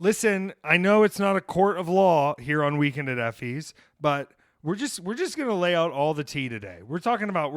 Listen, I know it's not a court of law here on Weekend at Effy's, but we're just going to lay out all the tea today. We're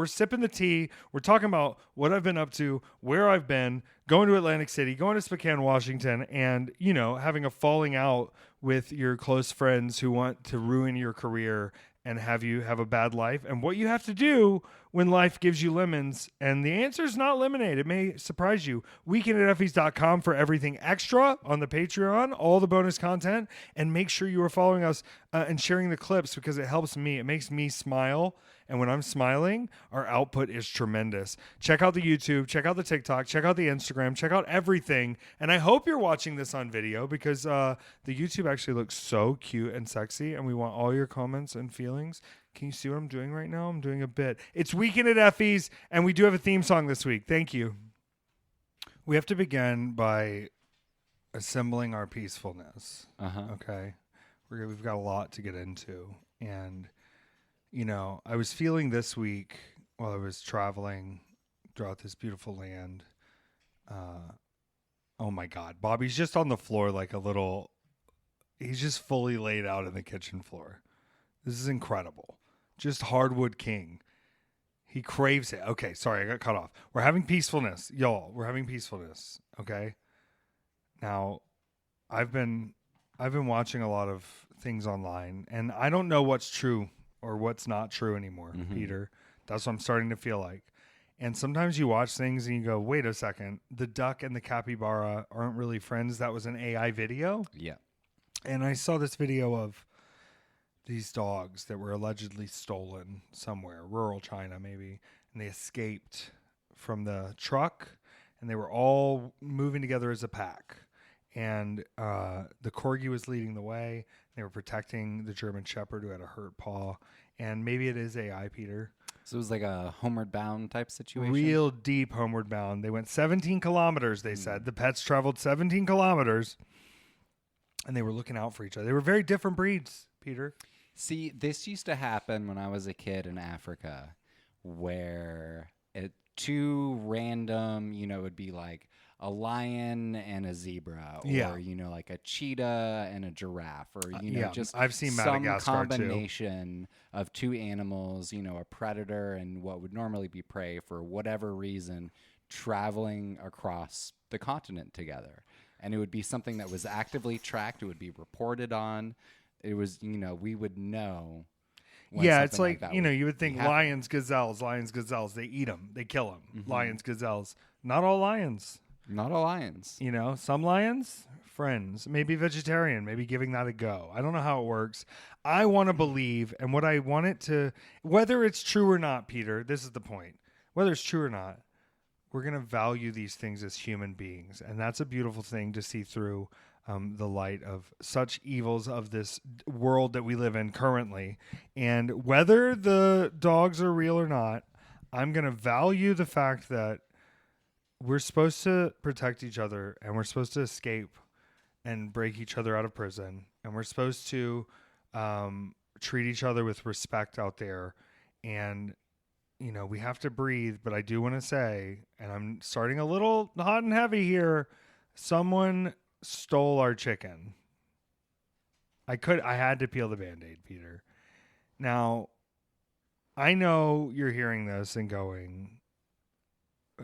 sipping the tea. We're talking about what I've been up to, where I've been, going to Atlantic City, going to Spokane, Washington, and, having a falling out with your close friends who want to ruin your career and have you have a bad life, and what you have to do when life gives you lemons. And the answer is not lemonade. It may surprise you. weekendateffys.com for everything extra on the Patreon, all the bonus content, and make sure you are following us and sharing the clips because it helps me. It makes me smile. And when I'm smiling, our output is tremendous. Check out the YouTube, check out the TikTok, check out the Instagram, check out everything. And I hope you're watching this on video because the YouTube actually looks so cute and sexy. And we want all your comments and feelings. Can you see what I'm doing right now? I'm doing a bit. It's Weekend at Effy's, and we do have a theme song this week. Thank you. We have to begin by assembling our peacefulness. Okay? We've got a lot to get into. And I was feeling this week while I was traveling throughout this beautiful land. Oh my God. Bobby's just on the floor he's just fully laid out in the kitchen floor. This is incredible. Just hardwood king. He craves it. Okay, sorry, I got cut off. We're having peacefulness. Y'all, we're having peacefulness. Okay? Now, I've been watching a lot of things online, and I don't know what's true or what's not true anymore, Peter. That's what I'm starting to feel like. And sometimes you watch things and you go, wait a second, the duck and the capybara aren't really friends. That was an AI video? Yeah. And I saw this video of these dogs that were allegedly stolen somewhere, rural China maybe, and they escaped from the truck, and they were all moving together as a pack. And the corgi was leading the way. They were protecting the German Shepherd who had a hurt paw. And maybe it is AI, Peter. So it was like a homeward bound type situation? Real deep homeward bound. They went 17 kilometers, they said. The pets traveled 17 kilometers. And they were looking out for each other. They were very different breeds, Peter. See, this used to happen when I was a kid in Africa, where two random, it would be like a lion and a zebra, or like a cheetah and a giraffe, or just I've seen some Madagascar combination of two animals, a predator and what would normally be prey, for whatever reason, traveling across the continent together. And it would be something that was actively tracked. It would be reported on. It was, we would know. Yeah, it's like you would think lions, gazelles, they eat them, they kill them. Mm-hmm. Lions, gazelles. Not all lions. Not all lions. Some lions, friends, maybe vegetarian, maybe giving that a go. I don't know how it works. I want to believe, and what I want it to, whether it's true or not, Peter, this is the point. Whether it's true or not, we're going to value these things as human beings. And that's a beautiful thing to see through the light of such evils of this world that we live in currently. And whether the dogs are real or not, I'm going to value the fact that we're supposed to protect each other, and we're supposed to escape and break each other out of prison. And we're supposed to treat each other with respect out there. And, we have to breathe. But I do want to say, and I'm starting a little hot and heavy here, someone stole our chicken. I had to peel the Band-Aid, Peter. Now, I know you're hearing this and going,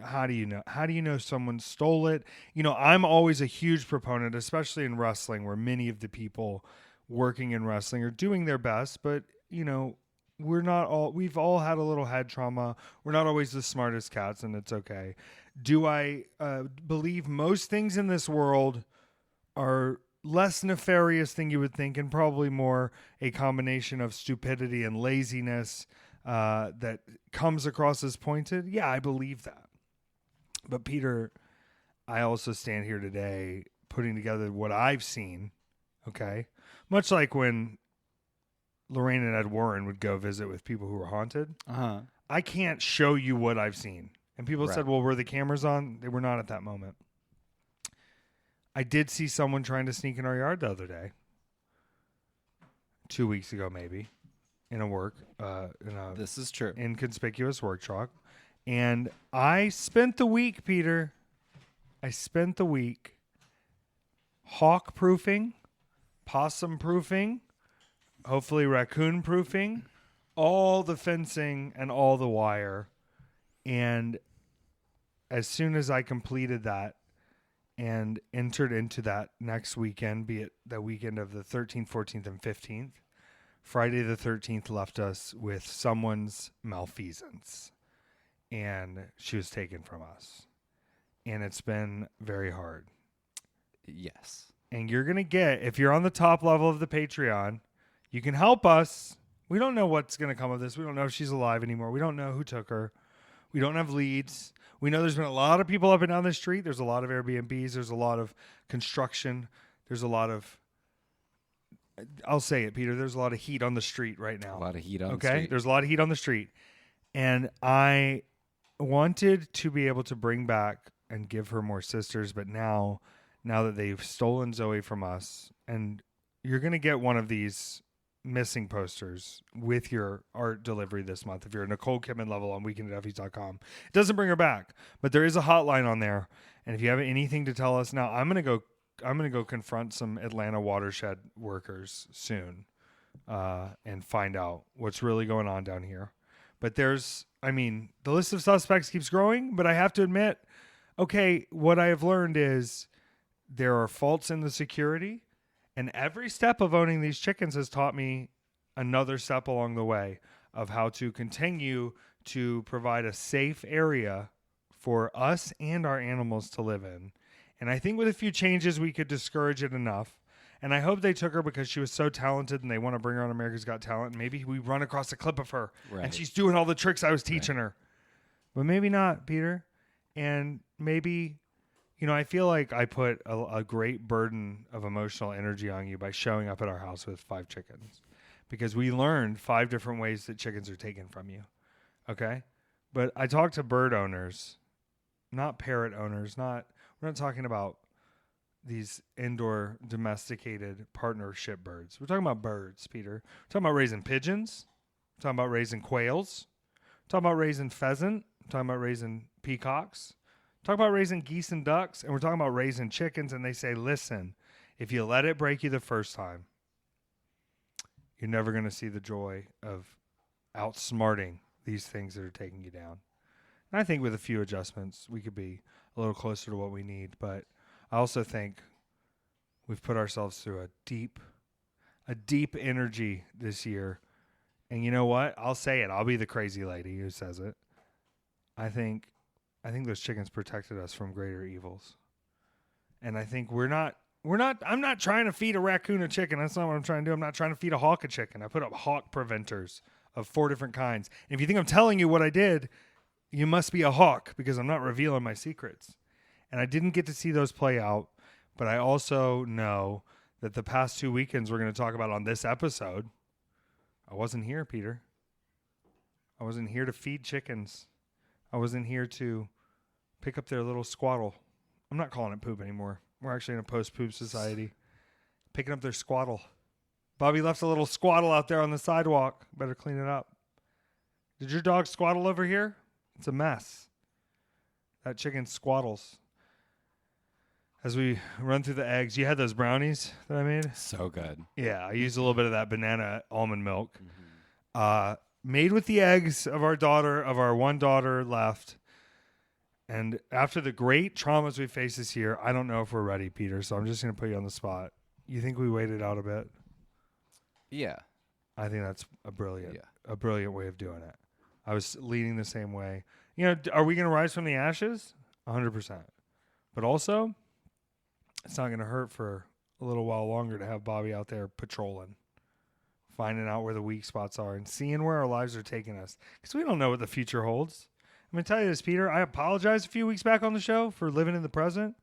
how do you know? How do you know someone stole it? I'm always a huge proponent, especially in wrestling, where many of the people working in wrestling are doing their best, but we've all had a little head trauma. We're not always the smartest cats, and it's okay. Do I believe most things in this world are less nefarious than you would think, and probably more a combination of stupidity and laziness that comes across as pointed? Yeah, I believe that. But Peter, I also stand here today putting together what I've seen, okay? Much like when Lorraine and Ed Warren would go visit with people who were haunted. I can't show you what I've seen. And people said, well, were the cameras on? They were not at that moment. I did see someone trying to sneak in our yard the other day. 2 weeks ago, maybe, in a this is true. Inconspicuous work truck. And I spent the week, Peter. hawk proofing, possum proofing, hopefully raccoon proofing, all the fencing and all the wire. And as soon as I completed that and entered into that next weekend, be it the weekend of the 13th, 14th, and 15th, Friday the 13th left us with someone's malfeasance. And she was taken from us. And it's been very hard. Yes. And you're going to get, if you're on the top level of the Patreon, you can help us. We don't know what's going to come of this. We don't know if she's alive anymore. We don't know who took her. We don't have leads. We know there's been a lot of people up and down the street. There's a lot of Airbnbs. There's a lot of construction. There's a lot of, I'll say it, Peter, there's a lot of heat on the street right now. A lot of heat on the Okay? street. There's a lot of heat on the street. And I wanted to be able to bring back and give her more sisters, but now that they've stolen Zoe from us, and you're going to get one of these missing posters with your art delivery this month if you're a Nicole Kidman level on weekendateffys.com. It doesn't bring her back, but there is a hotline on there, and if you have anything to tell us now, I'm going to go confront some Atlanta watershed workers soon and find out what's really going on down here. But the list of suspects keeps growing, but I have to admit, okay, what I have learned is there are faults in the security, and every step of owning these chickens has taught me another step along the way of how to continue to provide a safe area for us and our animals to live in. And I think with a few changes, we could discourage it enough. And I hope they took her because she was so talented and they want to bring her on America's Got Talent. Maybe we run across a clip of her and she's doing all the tricks I was teaching her. But maybe not, Peter. And maybe, I feel like I put a great burden of emotional energy on you by showing up at our house with 5 chickens. Because we learned 5 different ways that chickens are taken from you. Okay? But I talked to bird owners, not parrot owners. We're not talking about these indoor domesticated partnership birds. We're talking about birds, Peter. We're talking about raising pigeons. We're talking about raising quails. We're talking about raising pheasant. We're talking about raising peacocks. We're talking about raising geese and ducks. And we're talking about raising chickens. And they say, listen, if you let it break you the first time, you're never going to see the joy of outsmarting these things that are taking you down. And I think with a few adjustments, we could be a little closer to what we need. But I also think we've put ourselves through a deep energy this year. And you know what? I'll say it. I'll be the crazy lady who says it. I think those chickens protected us from greater evils. And I think I'm not trying to feed a raccoon a chicken. That's not what I'm trying to do. I'm not trying to feed a hawk a chicken. I put up hawk preventers of 4 different kinds. And if you think I'm telling you what I did, you must be a hawk because I'm not revealing my secrets. And I didn't get to see those play out, but I also know that the past 2 weekends we're going to talk about on this episode, I wasn't here, Peter. I wasn't here to feed chickens. I wasn't here to pick up their little squaddle. I'm not calling it poop anymore. We're actually in a post-poop society. Picking up their squaddle. Bobby left a little squaddle out there on the sidewalk. Better clean it up. Did your dog squaddle over here? It's a mess. That chicken squaddles. As we run through the eggs, you had those brownies that I made? So good. Yeah, I used a little bit of that banana almond milk. Made with the eggs of our one daughter left. And after the great traumas we face this year, I don't know if we're ready, Peter, so I'm just going to put you on the spot. You think we waited out a bit? Yeah. I think that's a brilliant way of doing it. I was leaning the same way. Are we going to rise from the ashes? 100%. But also, it's not going to hurt for a little while longer to have Bobby out there patrolling, finding out where the weak spots are and seeing where our lives are taking us. Because we don't know what the future holds. I'm going to tell you this, Peter. I apologized a few weeks back on the show for living in the present.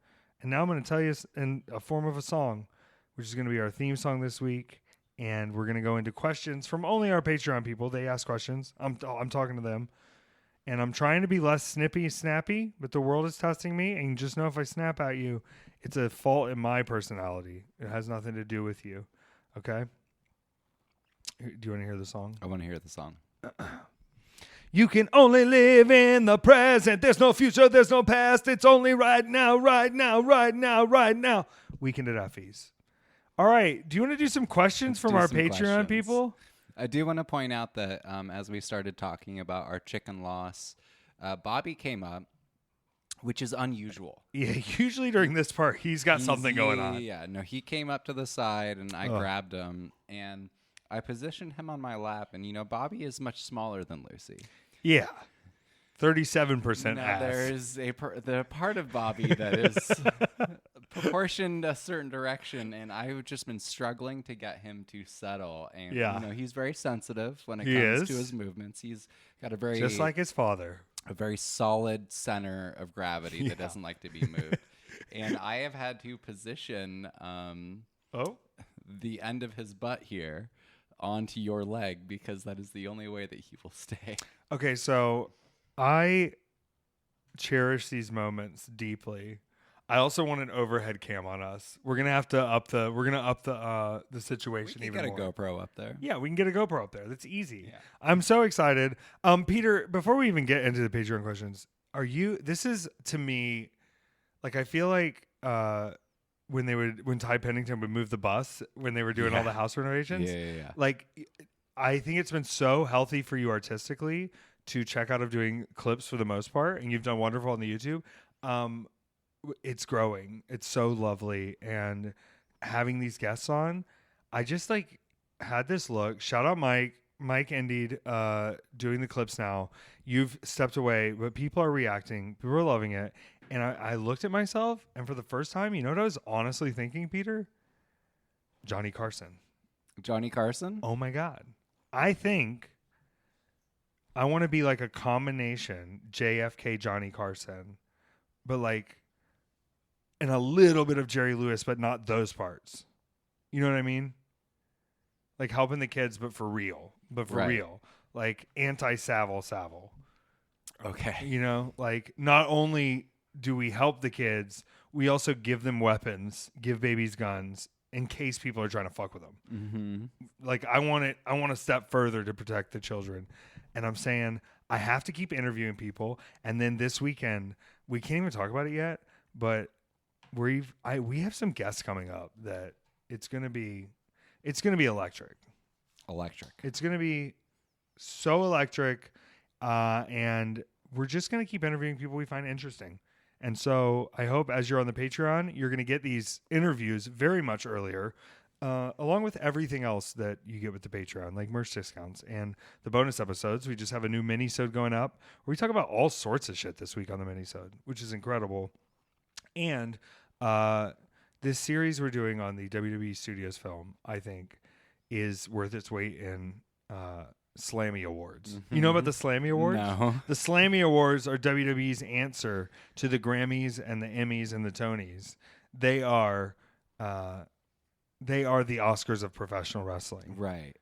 And now I'm going to tell you in a form of a song, which is going to be our theme song this week. And we're going to go into questions from only our Patreon people. They ask questions. I'm talking to them. And I'm trying to be less snappy, but the world is testing me. And just know if I snap at you, it's a fault in my personality. It has nothing to do with you. Okay? Do you want to hear the song? I want to hear the song. You can only live in the present. There's no future. There's no past. It's only right now, right now, right now, right now. Weekend at Effy's. All right. Do you want to do some questions from our Patreon people? I do want to point out that as we started talking about our chicken loss, Bobby came up, which is unusual. Yeah, usually during this part, he's got something going on. Yeah, no, he came up to the side, and I grabbed him, and I positioned him on my lap. And, Bobby is much smaller than Lucy. Yeah. 37% now, ass. There's the part of Bobby that is proportioned a certain direction, and I've just been struggling to get him to settle. And he's very sensitive when it comes to his movements. He's got a very just like his father, a very solid center of gravity that doesn't like to be moved. And I have had to position the end of his butt here onto your leg because that is the only way that he will stay. Okay, so I cherish these moments deeply. I also want an overhead cam on us. We're gonna have to up the situation even more. We can get a GoPro up there. Yeah, we can get a GoPro up there. That's easy. Yeah. I'm so excited. Peter, before we even get into the Patreon questions, this is to me, like I feel like when Ty Pennington would move the bus when they were doing all the house renovations. Yeah. Like I think it's been so healthy for you artistically to check out of doing clips for the most part, and you've done wonderful on the YouTube. It's growing. It's so lovely, and having these guests on, I just had this look. Shout out Mike Indeed, doing the clips now. You've stepped away, but people are reacting. People are loving it, and I looked at myself, and for the first time, you know what I was honestly thinking, Peter? Johnny Carson. Johnny Carson? Oh my God! I think I want to be like a combination JFK Johnny Carson, but and a little bit of Jerry Lewis, but not those parts. You know what I mean? Like helping the kids, but for real. Real. Like anti-Savile. Okay. Not only do we help the kids, we also give them weapons, give babies guns in case people are trying to fuck with them. Mm-hmm. I want to step further to protect the children. And I'm saying I have to keep interviewing people. And then this weekend, we can't even talk about it yet, but we have some guests coming up that it's gonna be electric. It's gonna be so electric, and we're just gonna keep interviewing people we find interesting. And so I hope as you're on the Patreon, you're gonna get these interviews very much earlier, along with everything else that you get with the Patreon, like merch discounts and the bonus episodes. We just have a new mini-sode going up where we talk about all sorts of shit this week on the mini-sode, which is incredible. And this series we're doing on the WWE Studios film, I think, is worth its weight in Slammy Awards. Mm-hmm. You know about the Slammy Awards? No. The Slammy Awards are WWE's answer to the Grammys and the Emmys and the Tonys. They are the Oscars of professional wrestling. Right.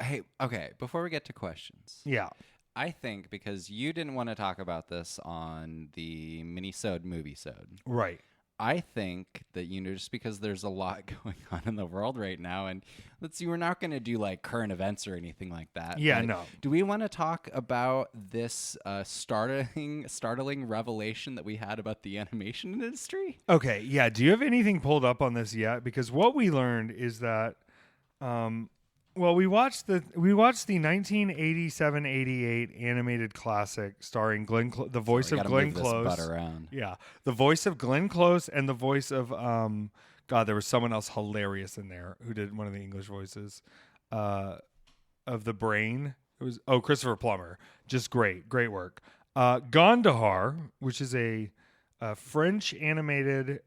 Hey, okay, before we get to questions. Yeah. I think because you didn't want to talk about this on the mini-sode movie-sode. Right. I think that, just because there's a lot going on in the world right now, and let's see, we're not going to do current events or anything like that. Yeah, no. Do we want to talk about this startling revelation that we had about the animation industry? Okay, yeah. Do you have anything pulled up on this yet? Because what we learned is that, we watched the 1987-88 animated classic starring the voice of Glenn Close. Yeah, the voice of Glenn Close and the voice of there was someone else hilarious in there who did one of the English voices of the Brain. It was Christopher Plummer. Just great work. Gondahar, which is a French animated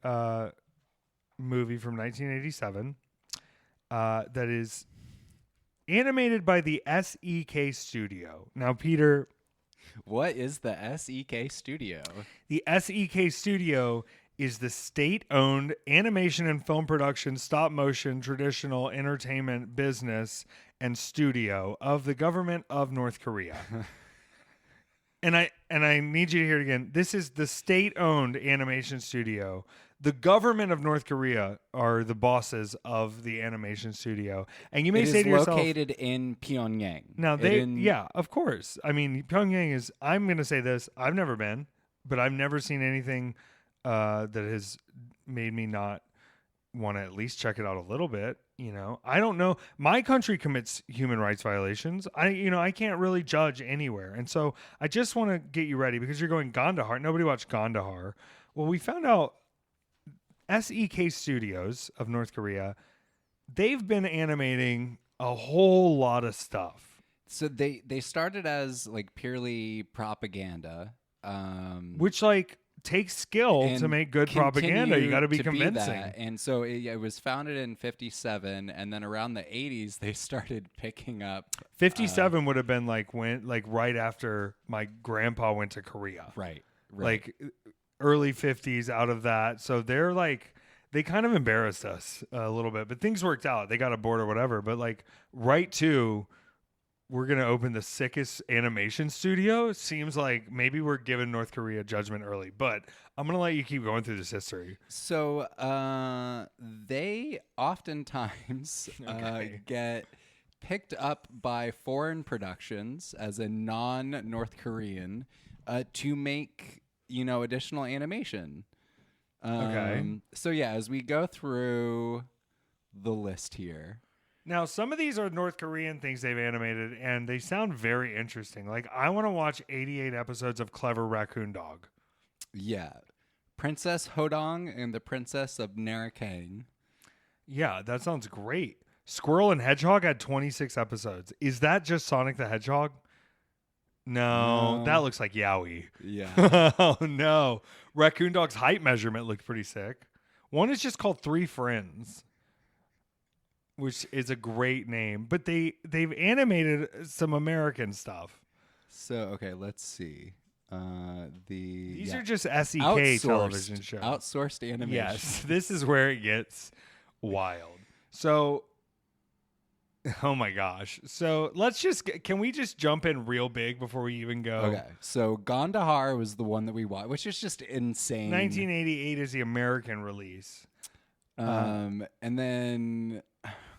movie from 1987 that is animated by the SEK Studio. Now, Peter, what is the SEK Studio? The SEK Studio is the state-owned animation and film production, stop-motion, traditional entertainment business and studio of the government of North Korea. And I need you to hear it again. This is the state-owned animation studio. The government of North Korea are the bosses of the animation studio. And you may say to yourself, it is located in Pyongyang. Now, yeah, of course. I mean, Pyongyang is, I'm going to say this, I've never been, but I've never seen anything that has made me not want to at least check it out a little bit. I don't know. My country commits human rights violations. I can't really judge anywhere. And so I just want to get you ready because you're going Gandahar. Nobody watched Gandahar. Well, we found out SEK Studios of North Korea, they've been animating a whole lot of stuff. So they started as like purely propaganda, which like takes skill to make good propaganda. You got to be convincing. And so it was founded in 1957, and then around the 1980s they started picking up. 1957 would have been right after my grandpa went to Korea. Right. Like early 1950s out of that. So they're like, they kind of embarrassed us a little bit, but things worked out. They got a board or whatever. But like right to, we're going to open the sickest animation studio. Seems like maybe we're giving North Korea judgment early, but I'm going to let you keep going through this history. So they oftentimes get picked up by foreign productions as a non-North Korean to make, additional animation. So yeah, as we go through the list here. Now, some of these are North Korean things they've animated, and they sound very interesting. Like, I want to watch 88 episodes of Clever Raccoon Dog. Yeah. Princess Hodong and the Princess of Narakang. Yeah, that sounds great. Squirrel and Hedgehog had 26 episodes. Is that just Sonic the Hedgehog? No, that looks like Yowie. Yeah. Oh, no. Raccoon Dog's height measurement looked pretty sick. One is just called Three Friends, which is a great name. But they've animated some American stuff. So, okay, let's see. These are just SEK television shows. Outsourced animation. Yes, this is where it gets wild. So, oh my gosh. So can we just jump in real big before we even go? Okay. So Gandahar was the one that we watched, which is just insane. 1988 is the American release. And then,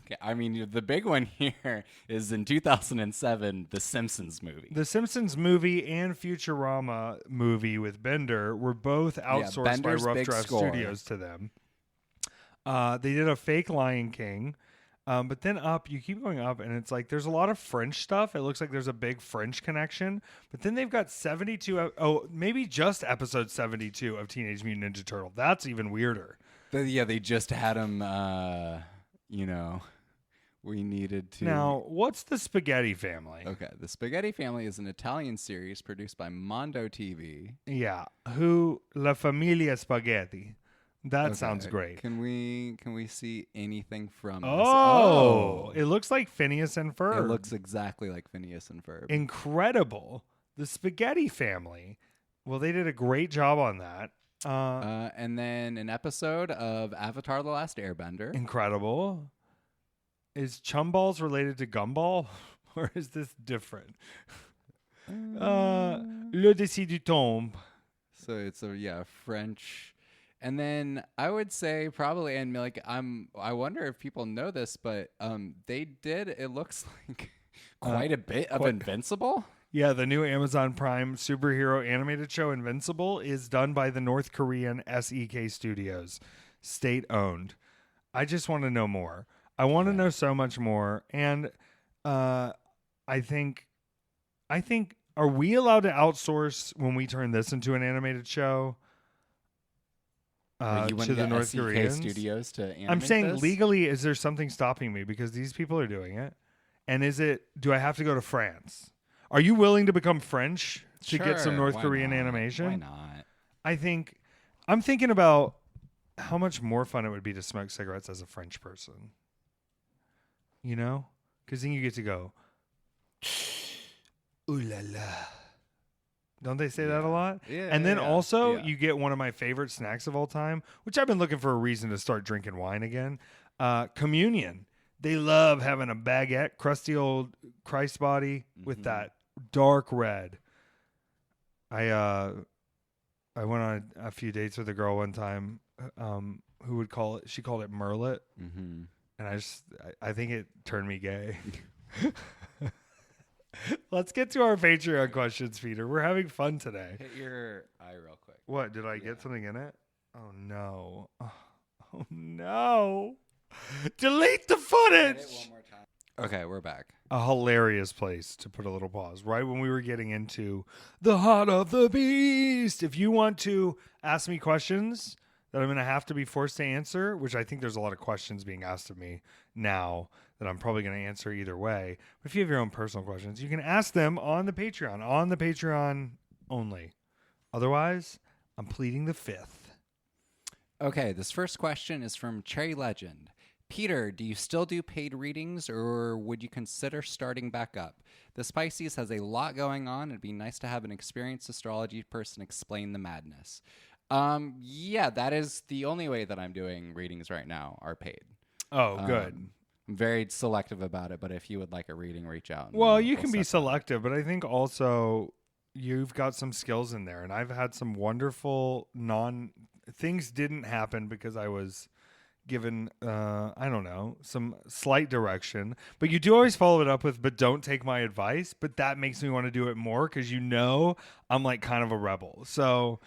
okay, I mean, the big one here is in 2007, The Simpsons movie. The Simpsons movie and Futurama movie with Bender were both outsourced by Rough Draft Studios to them. They did a fake Lion King. But then you keep going up, and it's like there's a lot of French stuff. It looks like there's a big French connection. But then they've got 72, maybe just episode 72 of Teenage Mutant Ninja Turtle. That's even weirder. They just had them, we needed to. Now, what's the Spaghetti Family? Okay, the Spaghetti Family is an Italian series produced by Mondo TV. Yeah, La Familia Spaghetti. That sounds great. Can we see anything from this? Oh, it looks like Phineas and Ferb. It looks exactly like Phineas and Ferb. Incredible. The Spaghetti Family. Well, they did a great job on that. And then an episode of Avatar: The Last Airbender. Incredible. Is Chumballs related to Gumball? Or is this different? Le Décis du Tombe. So it's French. And then I would say probably, and like I wonder if people know this, but they did. It looks like quite a bit of Invincible. Yeah, the new Amazon Prime superhero animated show Invincible is done by the North Korean SEK Studios, state owned. I just want to know more. I want to know so much more, and I think, are we allowed to outsource when we turn this into an animated show? You to the North SEK Koreans Studios to animate I'm saying this? legally, is there something stopping me because these people are doing it? And do I have to go to France? Are you willing to become French to get some North Korean animation? Why not? I'm thinking about how much more fun it would be to smoke cigarettes as a French person. Because then you get to go, ooh la la. Don't they say that a lot? Yeah. And then also you get one of my favorite snacks of all time, which I've been looking for a reason to start drinking wine again. Communion. They love having a baguette, crusty old Christ body with that dark red. I went on a few dates with a girl one time who would she called it Merlot. Mm-hmm. And I think it turned me gay. Let's get to our Patreon questions, Peter. We're having fun today. Hit your eye real quick. What? Did I get something in it? Oh, no. Oh no. Delete the footage. Okay, we're back. A hilarious place to put a little pause right when we were getting into the heart of the beast. If you want to ask me questions that I'm going to have to be forced to answer, which I think there's a lot of questions being asked of me now that I'm probably going to answer either way. But if you have your own personal questions, you can ask them on the Patreon only. Otherwise, I'm pleading the fifth. Okay, this first question is from Cherry Legend. Peter, do you still do paid readings, or would you consider starting back up? The Spices has a lot going on. It'd be nice to have an experienced astrology person explain the madness. Yeah, that is the only way that I'm doing readings right now are paid. Oh, good. I'm very selective about it, but if you would like a reading, reach out. Well, you can be selective, but I think also you've got some skills in there, and I've had some wonderful things didn't happen because I was given I don't know, some slight direction, but you do always follow it up with, but don't take my advice. But that makes me want to do it more because I'm like kind of a rebel. So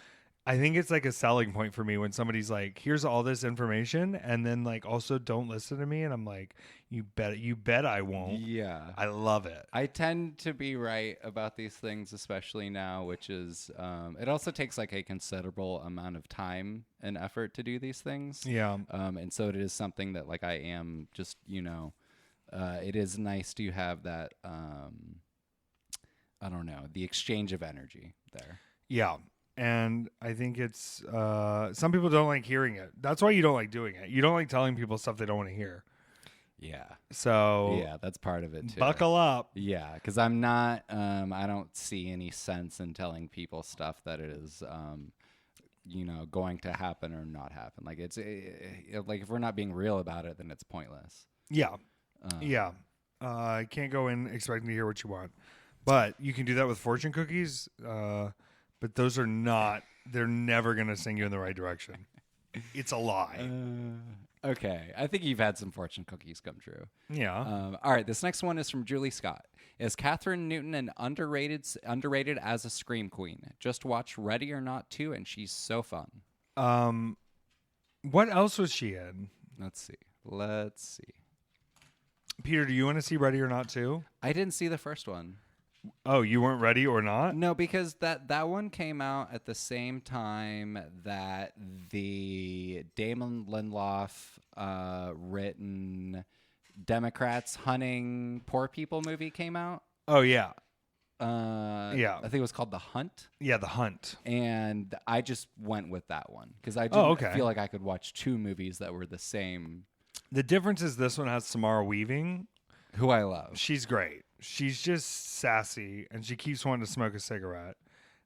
I think it's like a selling point for me when somebody's like, here's all this information, and then like also don't listen to me, and I'm like, you bet I won't. Yeah, I love it. I tend to be right about these things, especially now, which is it also takes like a considerable amount of time and effort to do these things. Yeah. And so it is something that like I am just, it is nice to have that I don't know, the exchange of energy there. Yeah. And I think it's some people don't like hearing it. That's why you don't like doing it. You don't like telling people stuff they don't want to hear. Yeah. So yeah, that's part of it too. Buckle up. Yeah, because I'm not. I don't see any sense in telling people stuff that is, going to happen or not happen. Like like if we're not being real about it, then it's pointless. Yeah. Yeah. I can't go in expecting to hear what you want, but you can do that with fortune cookies. But those are not. They're never going to sing you in the right direction. It's a lie. Okay, I think you've had some fortune cookies come true. Yeah. All right, this next one is from Julie Scott. Is Catherine Newton an underrated as a scream queen? Just watch Ready or Not 2, and she's so fun. What else was she in? Let's see. Peter, do you want to see Ready or Not 2? I didn't see the first one. Oh, you weren't ready or not? No, because that one came out at the same time that the Damon Lindelof written Democrats hunting poor people movie came out. Oh, yeah. I think it was called The Hunt. Yeah, The Hunt. And I just went with that one because I didn't feel like I could watch two movies that were the same. The difference is this one has Samara Weaving, who I love. She's great. She's just sassy, and she keeps wanting to smoke a cigarette.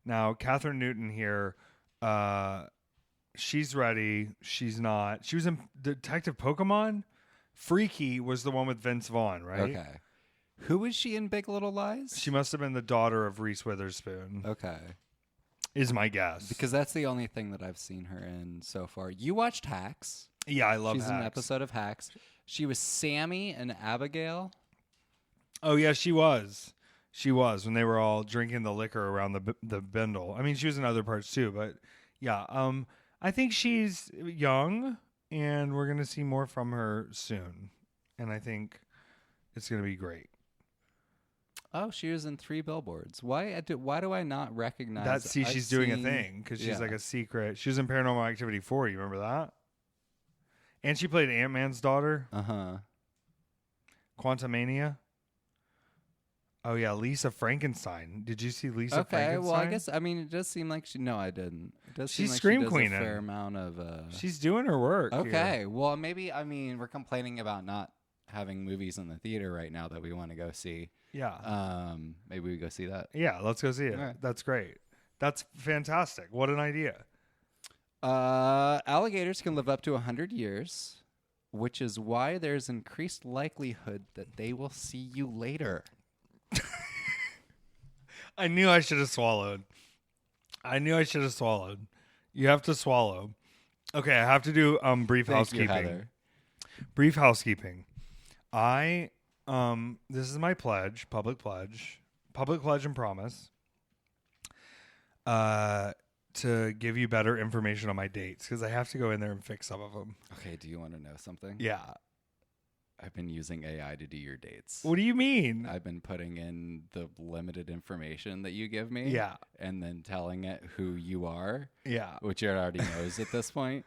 Now, Catherine Newton here, she's ready. She's not. She was in Detective Pokemon. Freaky was the one with Vince Vaughn, right? Okay. Who was she in Big Little Lies? She must have been the daughter of Reese Witherspoon. Okay. Is my guess. Because that's the only thing that I've seen her in so far. You watched Hacks. Yeah, I love Hacks. She's in an episode of Hacks. She was Sammy and Abigail. Oh, yeah, she was. She was when they were all drinking the liquor around the bindle. I mean, she was in other parts too, but yeah. I think she's young, and we're going to see more from her soon. And I think it's going to be great. Oh, she was in 3 Billboards. Why do I not recognize that? See, she's doing a thing because she's like a secret. She was in Paranormal Activity 4. You remember that? And she played Ant-Man's daughter. Uh-huh. Quantumania. Oh, yeah, Lisa Frankenstein. Did you see Lisa Frankenstein? Okay, well, I guess, it does seem like she... No, I didn't. It does seem She's like scream she does queen. A fair amount of... She's doing her work. Okay, here. well, maybe, we're complaining about not having movies in the theater right now that we want to go see. Yeah. Maybe we go see that. Yeah, let's go see it. Right. That's great. That's fantastic. What an idea. Alligators can live up to 100 years, which is why there's increased likelihood that they will see you later. I knew I should have swallowed. You have to swallow. Okay, I have to do brief housekeeping. Thank you, Heather. Brief housekeeping. This is my pledge, public pledge and promise. to give you better information on my dates because I have to go in there and fix some of them. Okay, do you want to know something? Yeah. I've been using AI to do your dates. What do you mean? I've been putting in the limited information that you give me. Yeah. And then telling it who you are. Yeah. Which it already knows at this point.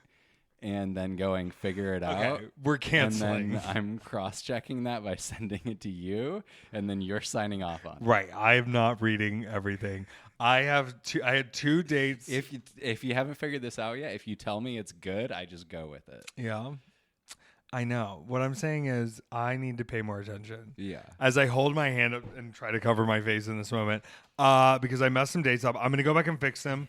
And then going figure it out. Okay, we're canceling. And then I'm cross-checking that by sending it to you, and then you're signing off on it. Right. I am not reading everything. I had 2 dates. If you haven't figured this out yet, if you tell me it's good, I just go with it. Yeah. I know. What I'm saying is I need to pay more attention. Yeah. As I hold my hand up and try to cover my face in this moment, because I messed some dates up. I'm going to go back and fix them.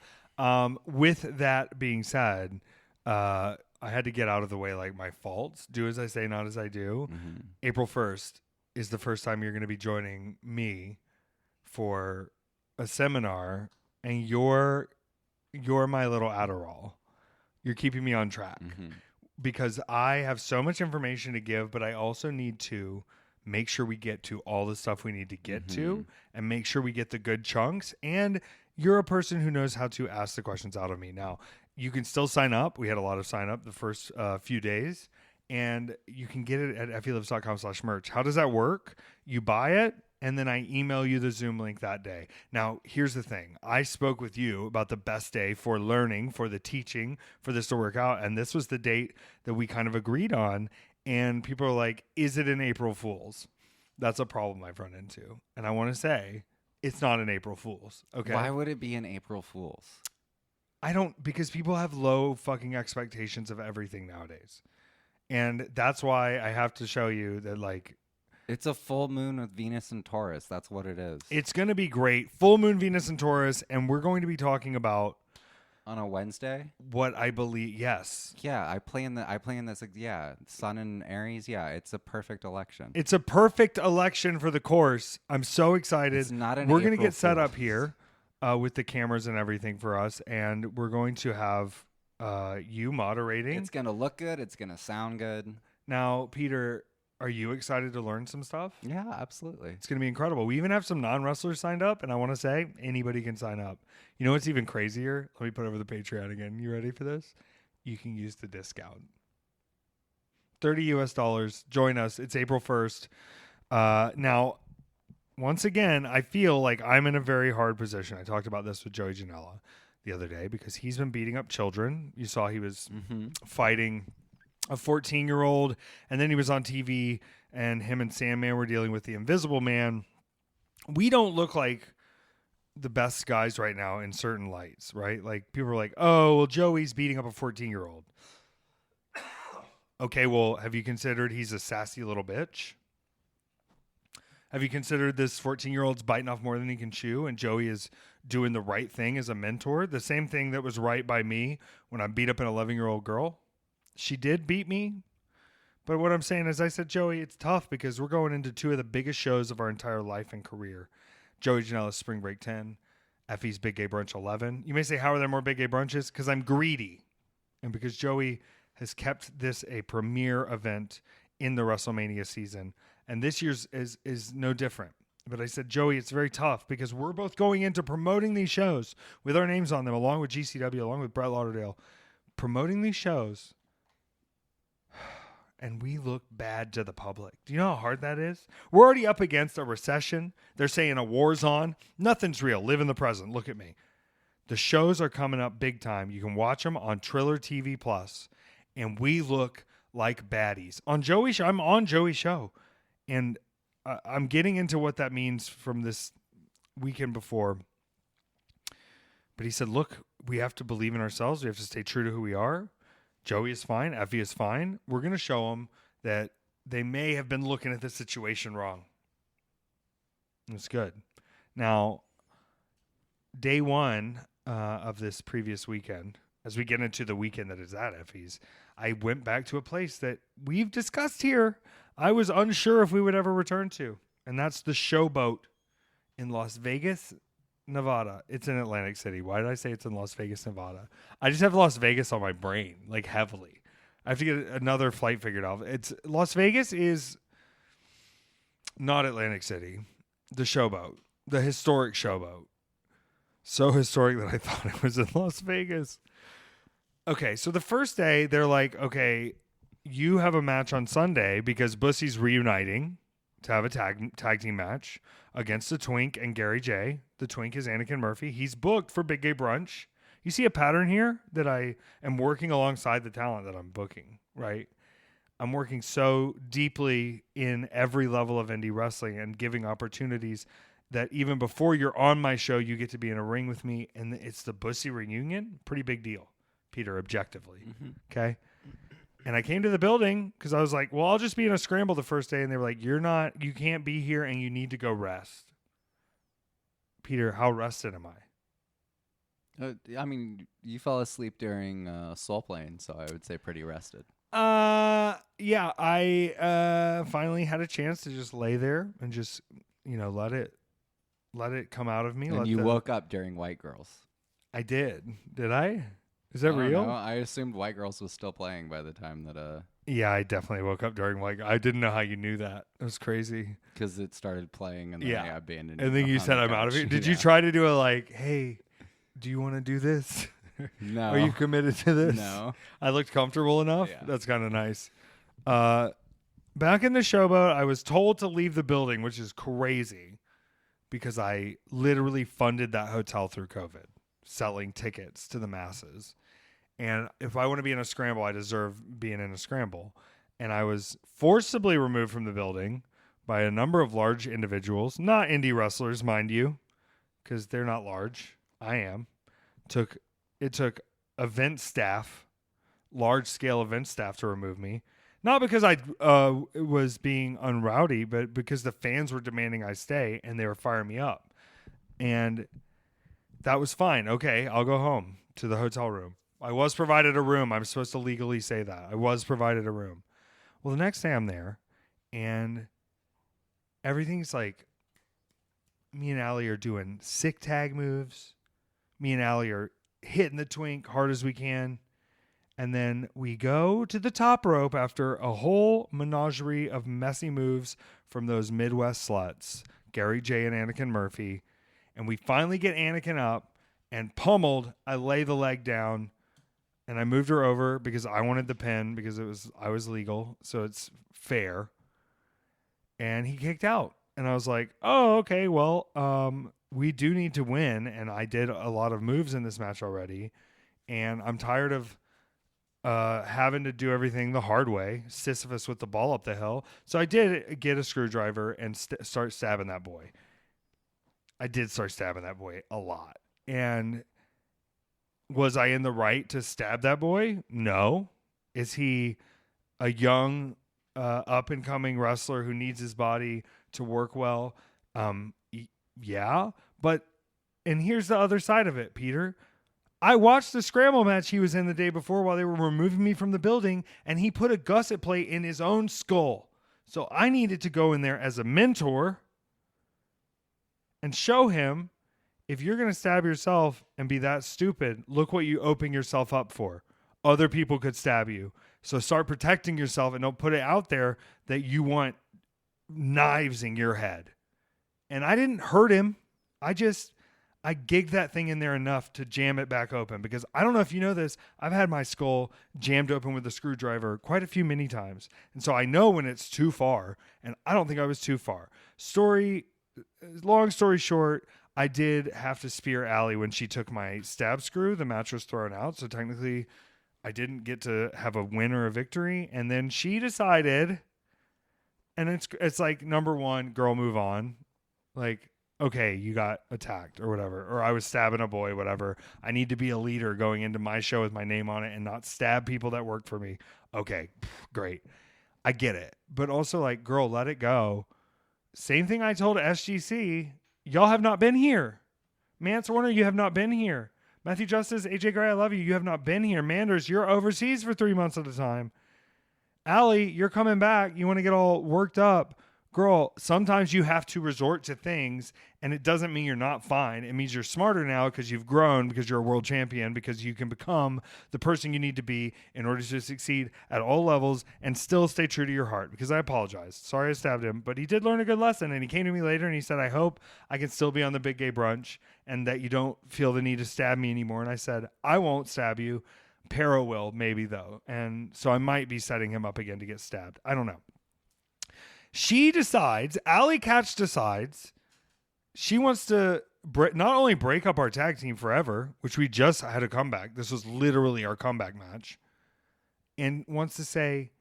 With that being said, I had to get out of the way, like my faults. Do as I say, not as I do. Mm-hmm. April 1st is the first time you're going to be joining me for a seminar, and you're my little Adderall. You're keeping me on track because I have so much information to give, but I also need to make sure we get to all the stuff we need to get to and make sure we get the good chunks. And you're a person who knows how to ask the questions out of me. Now, you can still sign up. We had a lot of sign up the first few days, and you can get it at effylives.com/merch. How does that work? You buy it, and then I email you the Zoom link that day. Now, here's the thing. I spoke with you about the best day for learning, for the teaching, for this to work out, and this was the date that we kind of agreed on, and people are like, is it an April Fool's? That's a problem I've run into, and I want to say it's not an April Fool's, okay? Why would it be an April Fool's? Because people have low fucking expectations of everything nowadays. And that's why I have to show you that, like, it's a full moon with Venus and Taurus. That's what it is. It's going to be great. Full moon, Venus and Taurus. And we're going to be talking about on a Wednesday. What I believe. Yes. Yeah. I play in this. Yeah. Sun and Aries. Yeah. It's a perfect election. It's a perfect election for the course. I'm so excited. It's not an We're going to get Fool's. set up here. With the cameras and everything for us, and we're going to have you moderating. It's going to look good. It's going to sound good. Now, Peter, are you excited to learn some stuff? Yeah, absolutely. It's going to be incredible. We even have some non-wrestlers signed up, and I want to say anybody can sign up. You know what's even crazier? Let me put over the Patreon again. You ready for this? You can use the discount. $30 US. Join us. It's April 1st. Now, once again, I feel like I'm in a very hard position. I talked about this with Joey Janela the other day because he's been beating up children. You saw he was fighting a 14-year-old, and then he was on TV, and him and Sandman were dealing with the Invisible Man. We don't look like the best guys right now in certain lights, right? Like, people are like, oh, well, Joey's beating up a 14-year-old. Okay, well, have you considered he's a sassy little bitch? Have you considered this 14-year-old's biting off more than he can chew, and Joey is doing the right thing as a mentor? The same thing that was right by me when I beat up an 11-year-old girl. She did beat me. But what I'm saying is, I said, Joey, it's tough because we're going into 2 of the biggest shows of our entire life and career. Joey Janela's Spring Break 10, Effy's Big Gay Brunch 11. You may say, how are there more Big Gay Brunches? Because I'm greedy. And because Joey has kept this a premier event in the WrestleMania season. And this year's is no different. But I said, Joey, it's very tough because we're both going into promoting these shows with our names on them, along with GCW, along with Brett Lauderdale, promoting these shows. And we look bad to the public. Do you know how hard that is? We're already up against a recession. They're saying a war's on. Nothing's real. Live in the present. Look at me. The shows are coming up big time. You can watch them on Triller TV Plus. And we look like baddies. On Joey's show, I'm on Joey's show. And I'm getting into what that means from this weekend before. But he said, look, we have to believe in ourselves. We have to stay true to who we are. Joey is fine. Effy is fine. We're going to show them that they may have been looking at the situation wrong. It's good. Now, day 1 of this previous weekend, as we get into the weekend that is at Effy's, I went back to a place that we've discussed here. I was unsure if we would ever return to, and that's the Showboat in Las Vegas, Nevada. It's in Atlantic City. Why did I say it's in Las Vegas, Nevada? I just have Las Vegas on my brain, like heavily. I have to get another flight figured out. Las Vegas is not Atlantic City. The Showboat, the historic Showboat. So historic that I thought it was in Las Vegas. Okay, so the first day, they're like, okay, you have a match on Sunday because Bussy's reuniting to have a tag team match against the Twink and Gary J. The Twink is Anakin Murphy. He's booked for Big Gay Brunch. You see a pattern here that I am working alongside the talent that I'm booking, right? I'm working so deeply in every level of indie wrestling and giving opportunities that even before you're on my show, you get to be in a ring with me. And it's the Bussy reunion. Pretty big deal, Peter, objectively. Mm-hmm. Okay. And I came to the building because I was like, well, I'll just be in a scramble the first day. And they were like, you can't be here and you need to go rest. Peter, how rested am I? I mean, you fell asleep during Soul Plane, so I would say pretty rested. Yeah, I finally had a chance to just lay there and just, let it come out of me. And you woke up during White Girls. I did. Did I? Is that real? No, I assumed White Girls was still playing by the time that Yeah, I definitely woke up during White. I didn't know how you knew that. It was crazy. Because it started playing and then I abandoned it. And then you said I'm out of here. Did you try to do hey, do you want to do this? No. Are you committed to this? No. I looked comfortable enough? Yeah. That's kind of nice. Back in the showboat, I was told to leave the building, which is crazy because I literally funded that hotel through COVID, selling tickets to the masses. And if I want to be in a scramble, I deserve being in a scramble. And I was forcibly removed from the building by a number of large individuals, not indie wrestlers, mind you, because they're not large. I am. It took event staff, large-scale event staff to remove me. Not because I was being unrowdy, but because the fans were demanding I stay, and they were firing me up. And that was fine. Okay, I'll go home to the hotel room. I was provided a room. I'm supposed to legally say that. I was provided a room. Well, the next day I'm there, and everything's like, me and Allie are doing sick tag moves. Me and Allie are hitting the Twink hard as we can. And then we go to the top rope after a whole menagerie of messy moves from those Midwest sluts, Gary J and Anakin Murphy. And we finally get Anakin up and pummeled. I lay the leg down and I moved her over because I wanted the pin because I was legal. So it's fair. And he kicked out. And I was like, oh, okay, well, we do need to win. And I did a lot of moves in this match already. And I'm tired of having to do everything the hard way, Sisyphus with the ball up the hill. So I did get a screwdriver and start stabbing that boy. I did start stabbing that boy a lot. And was I in the right to stab that boy? No. Is he a young, up-and-coming wrestler who needs his body to work well? Yeah. And here's the other side of it, Peter. I watched the scramble match he was in the day before while they were removing me from the building, and he put a gusset plate in his own skull. So I needed to go in there as a mentor and show him, if you're going to stab yourself and be that stupid, look what you open yourself up for. Other people could stab you. So start protecting yourself and don't put it out there that you want knives in your head. And I didn't hurt him. I gigged that thing in there enough to jam it back open because I don't know if you know this. I've had my skull jammed open with a screwdriver many times. And so I know when it's too far, and I don't think I was too far. Long story short, I did have to spear Allie when she took my stab screw. The match was thrown out. So technically I didn't get to have a win or a victory. And then she decided, and it's like, number one, girl, move on. Like, okay, you got attacked or whatever, or I was stabbing a boy, whatever. I need to be a leader going into my show with my name on it and not stab people that work for me. Okay, great. I get it. But also, like, girl, let it go. Same thing I told SGC. Y'all have not been here. Mance Warner, you have not been here. Matthew Justice, AJ Gray, I love you. You have not been here. Manders, you're overseas for 3 months at a time. Allie, you're coming back. You want to get all worked up. girl, sometimes you have to resort to things, and it doesn't mean you're not fine. It means you're smarter now because you've grown, because you're a world champion, because you can become the person you need to be in order to succeed at all levels and still stay true to your heart. Because I apologize. Sorry I stabbed him, but he did learn a good lesson, and he came to me later and he said, I hope I can still be on the big gay brunch and that you don't feel the need to stab me anymore. And I said, I won't stab you. Pero will, maybe, though. And so I might be setting him up again to get stabbed. I don't know. She decides, Allie Katch decides, she wants to not only break up our tag team forever, which we just had a comeback. This was literally our comeback match. And wants to say,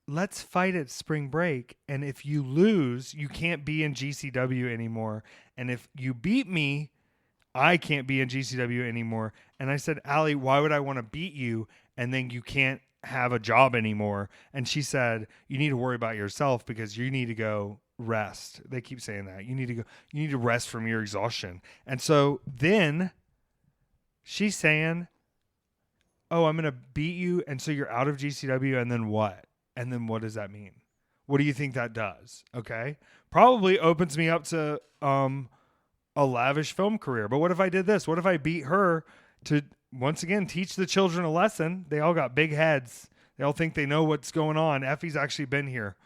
let's fight at spring break. And if you lose, you can't be in GCW anymore. And if you beat me, I can't be in GCW anymore. And I said, Allie, why would I want to beat you and then you can't have a job anymore? And she said, you need to worry about yourself because you need to go rest. They keep saying that. You need to rest from your exhaustion. And so then she's saying, oh, I'm going to beat you. And so you're out of GCW. And then what? And then what does that mean? What do you think that does? Okay. Probably opens me up to, a lavish film career. But what if I did this? What if I beat her to once again teach the children a lesson? They all got big heads. They all think they know what's going on. Effy's actually been here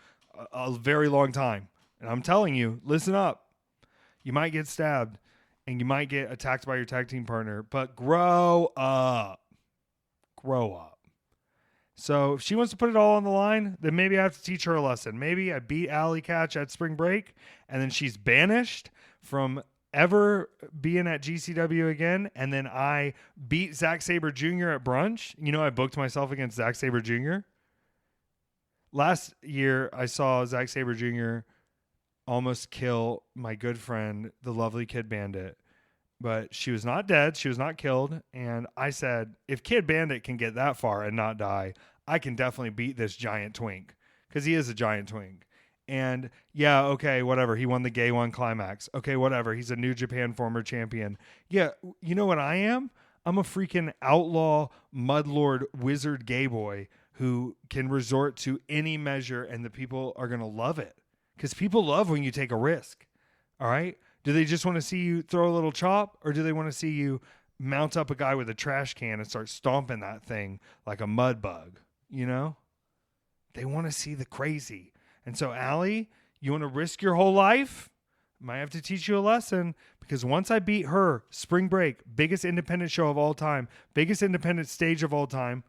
a very long time. And I'm telling you, listen up. You might get stabbed and you might get attacked by your tag team partner, but grow up. Grow up. So if she wants to put it all on the line, then maybe I have to teach her a lesson. Maybe I beat Allie Katch at spring break and then she's banished from ever being at GCW again, and then I beat Zack Sabre Jr. at Brunch. You know, I booked myself against Zack Sabre Jr. Last year, I saw Zack Sabre Jr. almost kill my good friend, the lovely Kid Bandit, but she was not dead. She was not killed, and I said, if Kid Bandit can get that far and not die, I can definitely beat this giant twink, because he is a giant twink. And yeah, okay, whatever. He won the Gay One Climax. Okay, whatever. He's a New Japan former champion. Yeah, you know what I am? I'm a freaking outlaw, mudlord, wizard gay boy who can resort to any measure and the people are going to love it. Because people love when you take a risk. All right? Do they just want to see you throw a little chop? Or do they want to see you mount up a guy with a trash can and start stomping that thing like a mud bug? You know? They want to see the crazy. And so, Allie, you want to risk your whole life? Might have to teach you a lesson, because once I beat her, spring break, biggest independent show of all time, biggest independent stage of all time,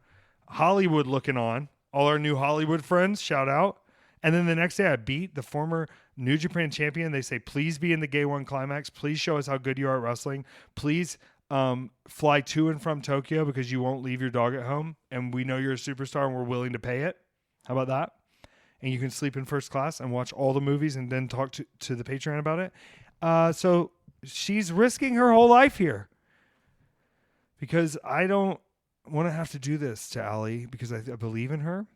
Hollywood looking on, all our new Hollywood friends, shout out. And then the next day I beat the former New Japan champion. They say, please be in the Gay One Climax. Please show us how good you are at wrestling. Please fly to and from Tokyo because you won't leave your dog at home. And we know you're a superstar and we're willing to pay it. How about that? And you can sleep in first class and watch all the movies and then talk to the Patreon about it. So she's risking her whole life here because I don't want to have to do this to Allie because I believe in her.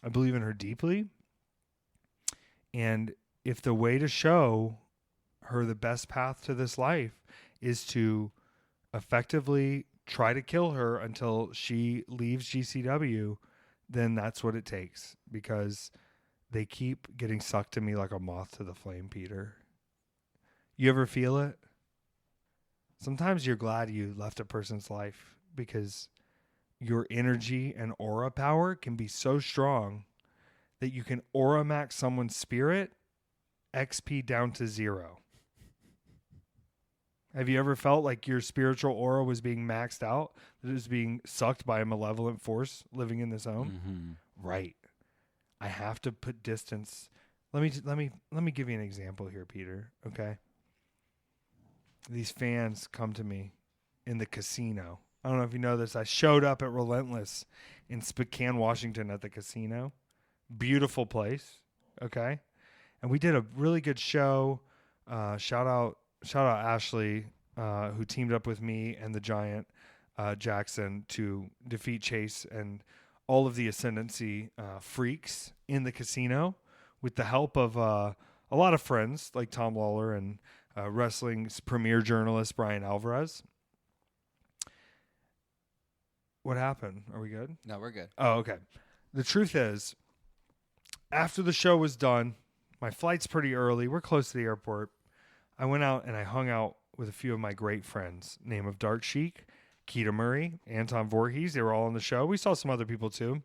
I believe in her deeply. And if the way to show her the best path to this life is to effectively try to kill her until she leaves GCW, then that's what it takes, because they keep getting sucked to me like a moth to the flame, Peter. You ever feel it? Sometimes you're glad you left a person's life because your energy and aura power can be so strong that you can aura max someone's spirit XP down to 0. Have you ever felt like your spiritual aura was being maxed out? That it was being sucked by a malevolent force living in this home? Mm-hmm. Right. I have to put distance. Let me give you an example here, Peter. Okay. These fans come to me in the casino. I don't know if you know this. I showed up at Relentless in Spokane, Washington at the casino. Beautiful place. Okay. And we did a really good show. Shout out Ashley, who teamed up with me and the Giant Jackson to defeat Chase and all of the Ascendancy freaks in the casino with the help of a lot of friends like Tom Lawler and wrestling's premier journalist Brian Alvarez. What happened? Are we good? No, we're good. Oh, okay. The truth is, after the show was done, My flight's pretty early. We're close to the airport. I went out and I hung out with a few of my great friends, name of Dark Sheik, Keita Murray, Anton Voorhees. They were all on the show. We saw some other people too.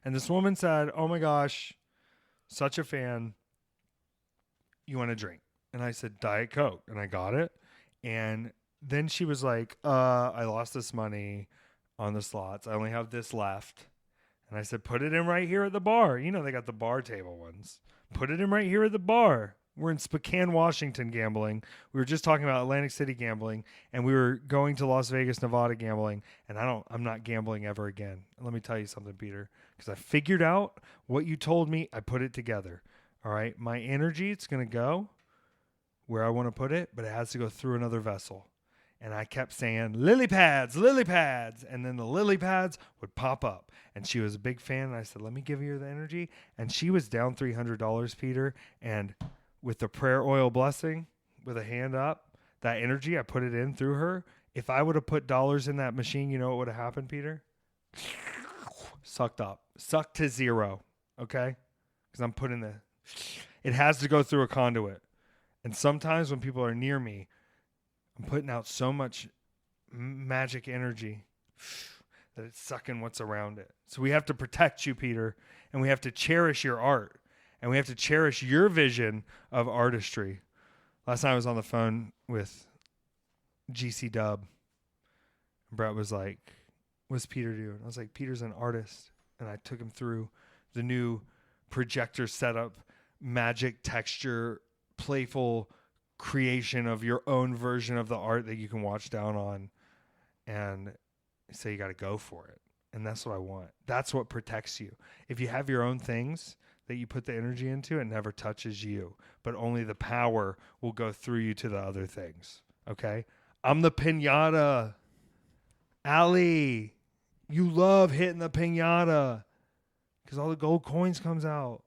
And this woman said, "Oh my gosh, such a fan. You want a drink?" And I said, "Diet Coke." And I got it. And then she was like, I lost this money on the slots. I only have this left. And I said, "Put it in right here at the bar." You know, they got the bar table ones. Put it in right here at the bar. We're in Spokane, Washington gambling. We were just talking about Atlantic City gambling, and we were going to Las Vegas, Nevada gambling. And I'm not gambling ever again. And let me tell you something, Peter, because I figured out what you told me. I put it together. All right. My energy, it's going to go where I want to put it, but it has to go through another vessel. And I kept saying, lily pads. And then the lily pads would pop up. And she was a big fan. And I said, "Let me give you the energy." And she was down $300, Peter. And with the prayer oil blessing, with a hand up, that energy, I put it in through her. If I would have put dollars in that machine, you know what would have happened, Peter? Sucked up. Sucked to zero. Okay? Because I'm putting it has to go through a conduit. And sometimes when people are near me, I'm putting out so much magic energy that it's sucking what's around it. So we have to protect you, Peter, and we have to cherish your art, and we have to cherish your vision of artistry. Last night I was on the phone with GC Dub. Brett was like, "What's Peter doing?" I was like, "Peter's an artist." And I took him through the new projector setup, magic texture, playful creation of your own version of the art that you can watch down on, and say you got to go for it. And that's what I want. That's what protects you. If you have your own things that you put the energy into, it never touches you, but only the power will go through you to the other things. Okay? I'm the piñata. Allie, you love hitting the piñata because all the gold coins comes out.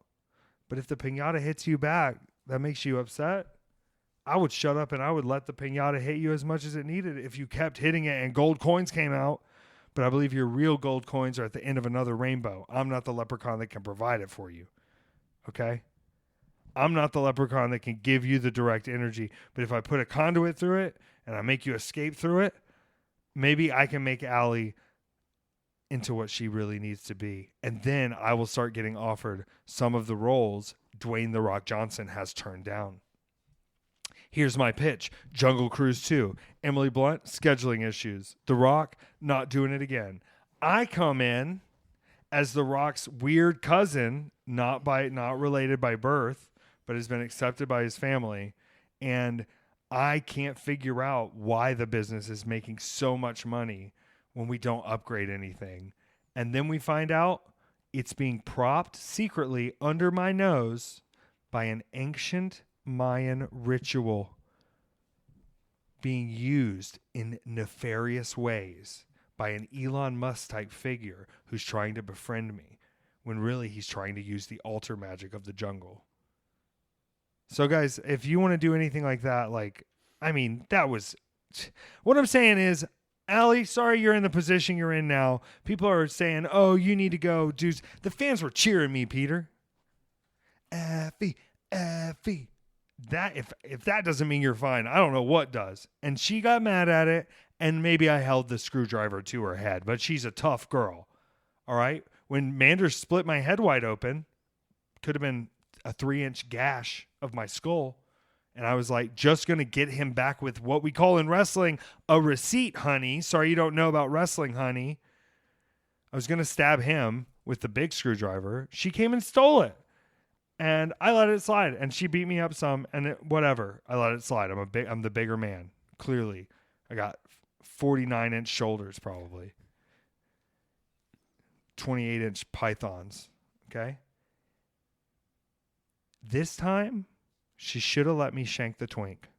But if the piñata hits you back, that makes you upset. I would shut up and I would let the piñata hit you as much as it needed if you kept hitting it and gold coins came out. But I believe your real gold coins are at the end of another rainbow. I'm not the leprechaun that can provide it for you. Okay? I'm not the leprechaun that can give you the direct energy. But if I put a conduit through it and I make you escape through it, maybe I can make Allie into what she really needs to be. And then I will start getting offered some of the roles Dwayne "The Rock" Johnson has turned down. Here's my pitch. Jungle Cruise 2. Emily Blunt, scheduling issues. The Rock, not doing it again. I come in as The Rock's weird cousin, not related by birth, but has been accepted by his family. And I can't figure out why the business is making so much money when we don't upgrade anything. And then we find out it's being propped secretly under my nose by an ancient Mayan ritual being used in nefarious ways by an Elon Musk type figure who's trying to befriend me, when really he's trying to use the altar magic of the jungle. So guys, if you want to do anything like that, that was what I'm saying is, Allie, sorry you're in the position you're in now. People are saying, "Oh, you need to go, dudes." The fans were cheering me, Peter. Effy. That if that doesn't mean you're fine, I don't know what does. And she got mad at it, and maybe I held the screwdriver to her head, but she's a tough girl. All right? When Manders split my head wide open, could have been a 3-inch gash of my skull. And I was like, just going to get him back with what we call in wrestling a receipt, honey. Sorry you don't know about wrestling, honey. I was going to stab him with the big screwdriver. She came and stole it. And I let it slide. And she beat me up some. And whatever. I let it slide. I'm the bigger man. Clearly. I got 49-inch shoulders probably. 28-inch pythons. Okay? This time, she should have let me shank the twink.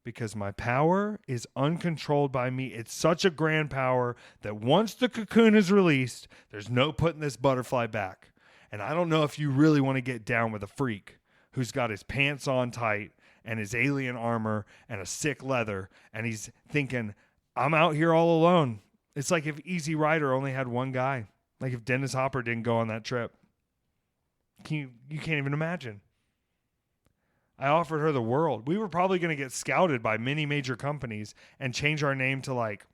Because my power is uncontrolled by me. It's such a grand power that once the cocoon is released, there's no putting this butterfly back. And I don't know if you really want to get down with a freak who's got his pants on tight and his alien armor and a sick leather. And he's thinking, I'm out here all alone. It's like if Easy Rider only had one guy. Like if Dennis Hopper didn't go on that trip. You can't even imagine. I offered her the world. We were probably going to get scouted by many major companies and change our name to like,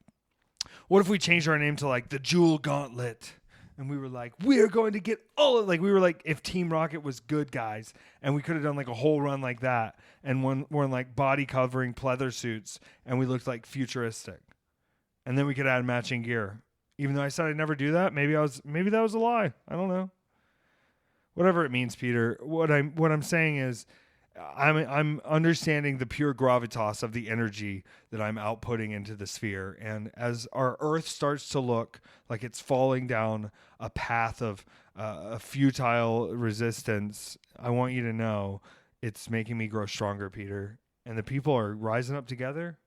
what if we changed our name to like the Jewel Gauntlet? And we were like, we're going to get all of, like, we were like, if Team Rocket was good guys, and we could have done like a whole run like that, and worn like body covering pleather suits, and we looked like futuristic. And then we could add matching gear. Even though I said I'd never do that, maybe that was a lie. I don't know. Whatever it means, Peter. What I'm saying is, I'm understanding the pure gravitas of the energy that I'm outputting into the sphere. And as our Earth starts to look like it's falling down a path of a futile resistance, I want you to know it's making me grow stronger, Peter. And the people are rising up together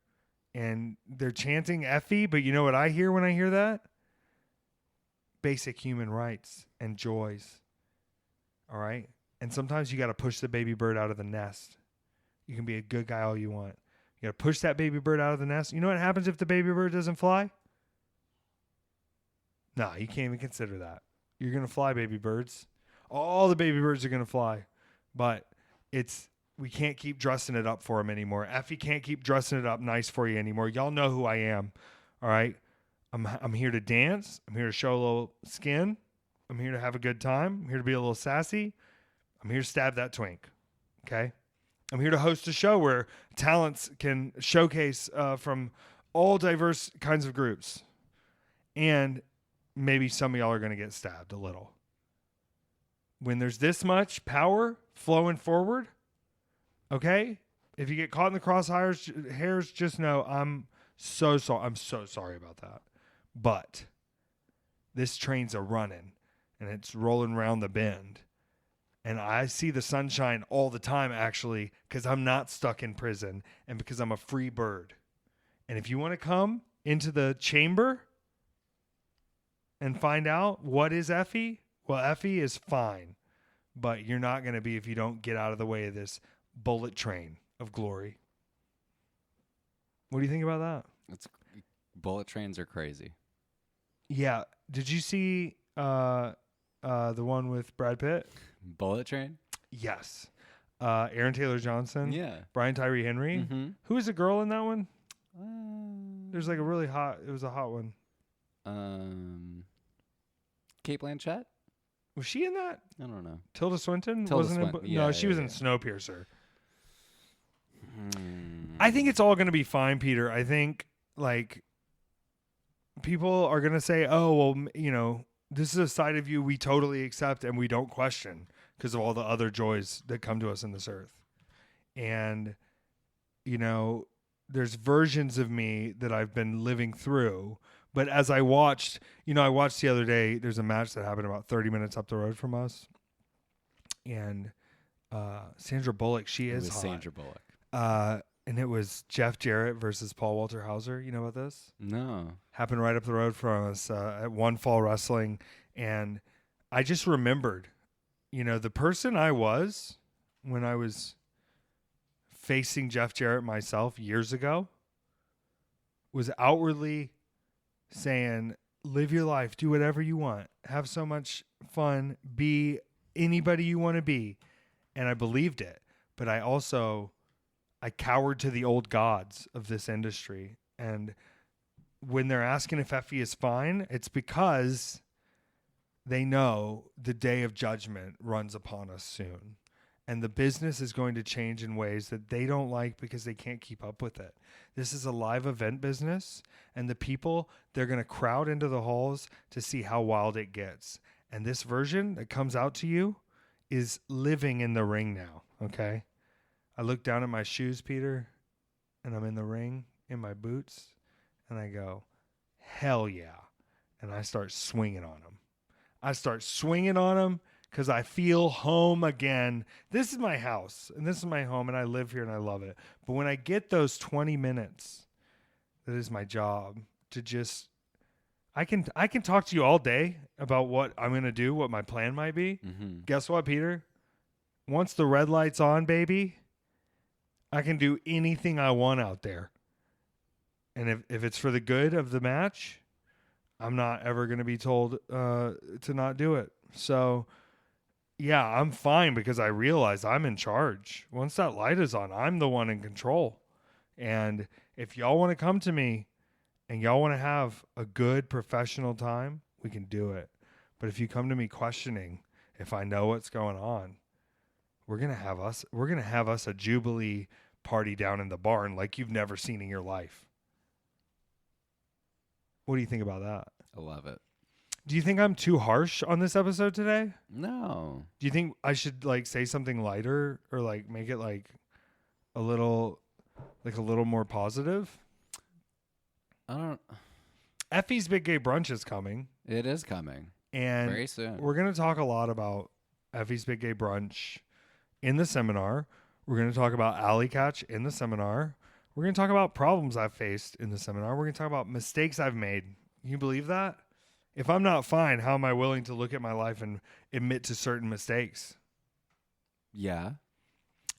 and they're chanting Effy. But you know what I hear when I hear that? Basic human rights and joys. All right? And sometimes you got to push the baby bird out of the nest. You can be a good guy all you want. You got to push that baby bird out of the nest. You know what happens if the baby bird doesn't fly? No, you can't even consider that. You're going to fly, baby birds. All the baby birds are going to fly. But we can't keep dressing it up for them anymore. Effy can't keep dressing it up nice for you anymore. Y'all know who I am. All right? I'm here to dance. I'm here to show a little skin. I'm here to have a good time. I'm here to be a little sassy. I'm here to stab that twink, okay? I'm here to host a show where talents can showcase from all diverse kinds of groups. And maybe some of y'all are going to get stabbed a little. When there's this much power flowing forward, okay? If you get caught in the crosshairs, just know I'm so sorry. I'm so sorry about that. But this train's a running, and it's rolling around the bend. And I see the sunshine all the time, actually, because I'm not stuck in prison and because I'm a free bird. And if you want to come into the chamber and find out what is Effy, well, Effy is fine. But you're not going to be if you don't get out of the way of this bullet train of glory. What do you think about that? Bullet trains are crazy. Yeah. Did you see the one with Brad Pitt? Bullet Train? Yes. Aaron Taylor Johnson. Yeah. Brian Tyree Henry. Mm-hmm. Who is the girl in that one? There's like it was a hot one. Kate Blanchett? Was she in that? I don't know. Tilda Swinton? Tilda Swinton. No, she was in Snowpiercer. I think it's all going to be fine, Peter. I think like people are going to say, oh, well, you know, this is a side of you we totally accept and we don't question because of all the other joys that come to us in this earth. And, you know, there's versions of me that I've been living through. But as I watched the other day, there's a match that happened about 30 minutes up the road from us. And Sandra Bullock, she is hot. Sandra Bullock. And it was Jeff Jarrett versus Paul Walter Hauser. You know about this? No. Happened right up the road from us at One Fall Wrestling. And I just remembered, you know, the person I was when I was facing Jeff Jarrett myself years ago was outwardly saying, live your life, do whatever you want, have so much fun, be anybody you want to be. And I believed it. But I cowered to the old gods of this industry. And when they're asking if Effy is fine, it's because they know the day of judgment runs upon us soon. And the business is going to change in ways that they don't like because they can't keep up with it. This is a live event business, and the people, they're going to crowd into the halls to see how wild it gets. And this version that comes out to you is living in the ring now, okay? I look down at my shoes, Peter, and I'm in the ring in my boots, and I go, hell yeah. And I start swinging on them. Because I feel home again. This is my house, and this is my home, and I live here, and I love it. But when I get those 20 minutes, that is my job to just... I can talk to you all day about what I'm going to do, what my plan might be. Mm-hmm. Guess what, Peter? Once the red light's on, baby, I can do anything I want out there. And if it's for the good of the match, I'm not ever going to be told to not do it. So... yeah, I'm fine because I realize I'm in charge. Once that light is on, I'm the one in control. And if y'all want to come to me and y'all want to have a good professional time, we can do it. But if you come to me questioning if I know what's going on, we're going to have us a Jubilee party down in the barn like you've never seen in your life. What do you think about that? I love it. Do you think I'm too harsh on this episode today? No. Do you think I should like say something lighter or like make it like a little more positive? I don't. Effy's Big Gay Brunch is coming. It is coming. And very soon. We're going to talk a lot about Effy's Big Gay Brunch in the seminar. We're going to talk about Alley Catch in the seminar. We're going to talk about problems I've faced in the seminar. We're going to talk about mistakes I've made. Can you believe that? If I'm not fine, how am I willing to look at my life and admit to certain mistakes? Yeah.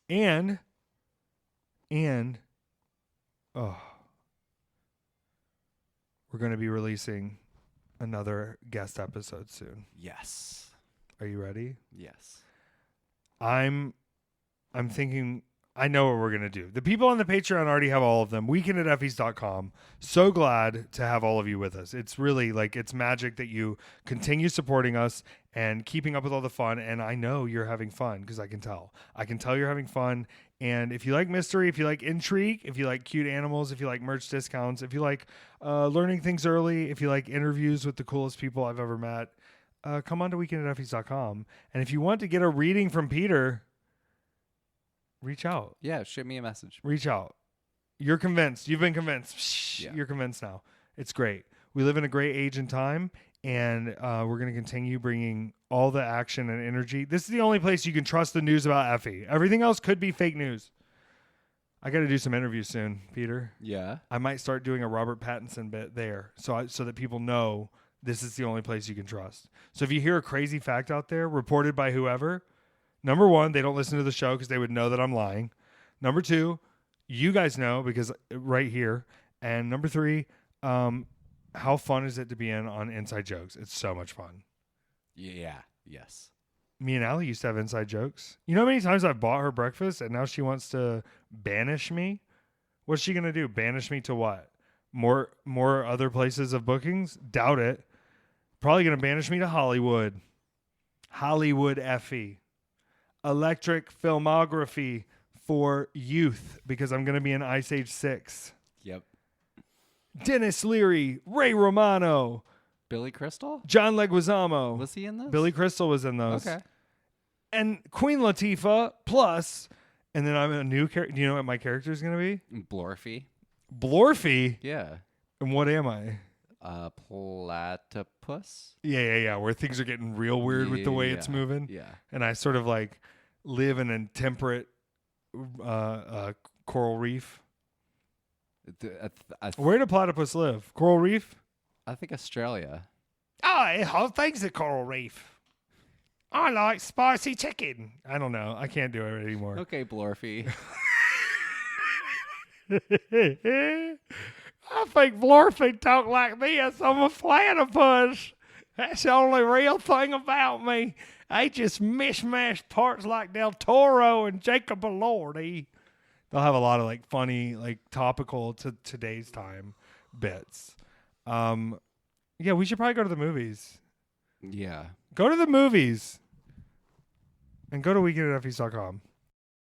And we're going to be releasing another guest episode soon. Yes. Are you ready? Yes. I'm thinking I know what we're going to do. The people on the Patreon already have all of them. weekendateffys.com. So glad to have all of you with us. It's really like it's magic that you continue supporting us and keeping up with all the fun. And I know you're having fun because I can tell. I can tell you're having fun. And if you like mystery, if you like intrigue, if you like cute animals, if you like merch discounts, if you like learning things early, if you like interviews with the coolest people I've ever met, come on to weekendateffys.com. And if you want to get a reading from Peter, reach out. Yeah, shoot me a message. Reach out. You're convinced. You've been convinced. Yeah. You're convinced now. It's great. We live in a great age and time, and we're going to continue bringing all the action and energy. This is the only place you can trust the news about Effy. Everything else could be fake news. I got to do some interviews soon, Peter. Yeah. I might start doing a Robert Pattinson bit there so that people know this is the only place you can trust. So if you hear a crazy fact out there reported by whoever, number one, they don't listen to the show because they would know that I'm lying. Number two, you guys know because right here. And number three, how fun is it to be in on Inside Jokes? It's so much fun. Yeah. Yes. Me and Allie used to have inside jokes. You know how many times I've bought her breakfast and now she wants to banish me? What's she going to do? Banish me to what? More other places of bookings? Doubt it. Probably going to banish me to Hollywood. Hollywood Effy. Electric filmography for youth because I'm going to be in Ice Age 6. Yep. Dennis Leary, Ray Romano, Billy Crystal? John Leguizamo. Was he in those? Billy Crystal was in those. Okay. And Queen Latifah plus, and then I'm a new character. Do you know what my character is going to be? Blorfy. Blorfy? Yeah. And what am I? Platypus? Yeah. Where things are getting real weird with the way it's moving. Yeah. And I sort of like live in a temperate coral reef. Where do platypus live? Coral reef? I think Australia. Oh, thanks to coral reef. I like spicy chicken. I don't know. I can't do it anymore. Okay, Blorfy. I think Blorfy talk like this. I'm a platypus. That's the only real thing about me. I just mishmash parts like Del Toro and Jacob Elordi. They'll have a lot of like funny, like topical to today's time bits. Yeah, we should probably go to the movies. Yeah. Go to the movies. And go to weekendateffys.com.